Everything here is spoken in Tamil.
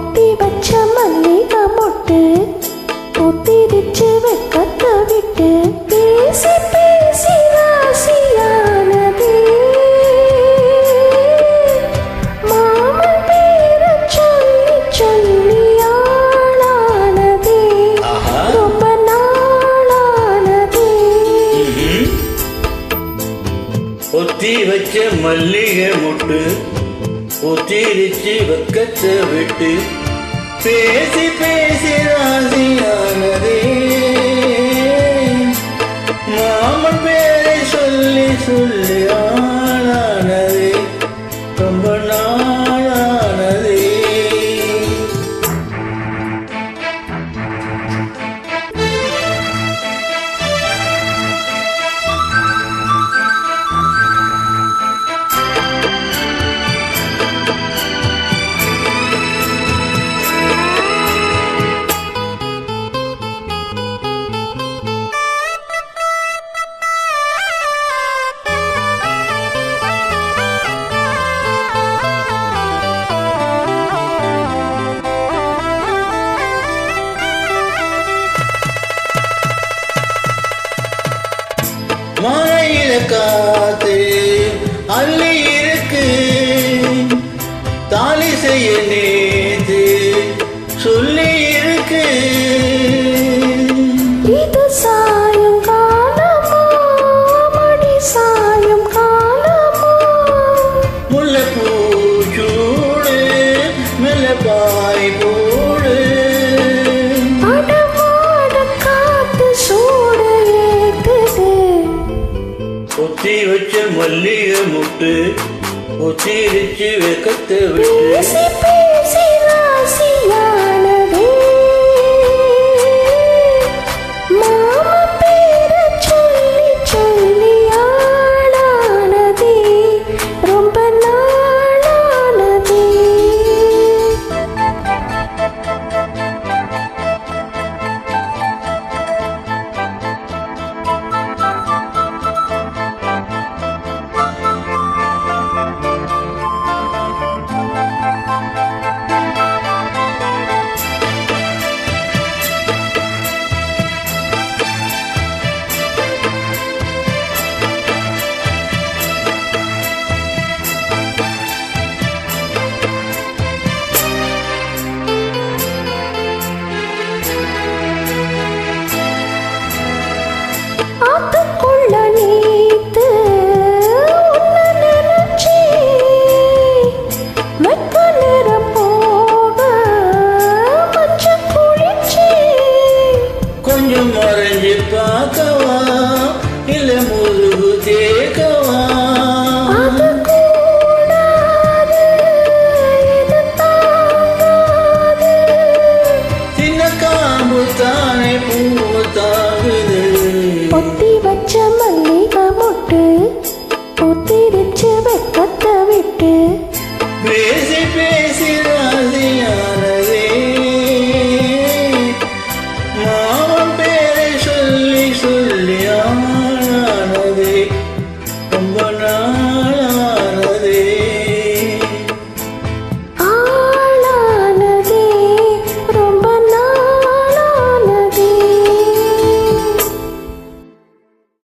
பொத்தி வச்ச மல்லிகை மொட்டு பொத்திரிச்சு வெக்கத்தை விட்டு பேசி பேசி ராசியானதே மாமன் பேரை சொல்லி சொல்லி ஆளானதே ரொம்ப நாளானதே. பொத்தி வச்ச மல்லிகை மொட்டு பொத்திரிச்சு வெக்கத்தை விட்டு பேசி பேசி ராசியானதே மாமன் பேரை சொல்லி சொல்லி ஆளானதே ரொம்ப நாளானதே. மழையில காத்து அள்ளி இருக்கு தாலி செய்ய நேத்து சொல்லி இருக்கு. இது சாயம் காலமா மடி சாயம் காலமா முல்லைப்பூ சூடு மெல்லப்பாய் போடு அடமாட காத்து சூடு ஏத்துது. பொத்தி வச்ச மல்லிகை மொட்டு பொத்திரிச்சு வெக்கத்தை விட்டு பேசி பேசி ராசியானதே மாமன் பேரை சொல்லி சொல்லி ஆளானதே ரொம்ப நாளானதே. ஆத்துக்குள்ள நீத்து உன்னை நினைச்சி வெக்க நேரம் போக மச்ச குளிச்சி கொஞ்சம் மறைஞ்சு பார்க்கவா இல்ல முதுகு தேக்கவா அது கூடாது இது தாங்காது. சின்ன காம்பு தானே பூவு தாங்குது. பொத்தி வச்ச மல்லிகை மொட்டு பொத்திரிச்சு வெக்கத்தை விட்டு பேசி பேசி ராசியா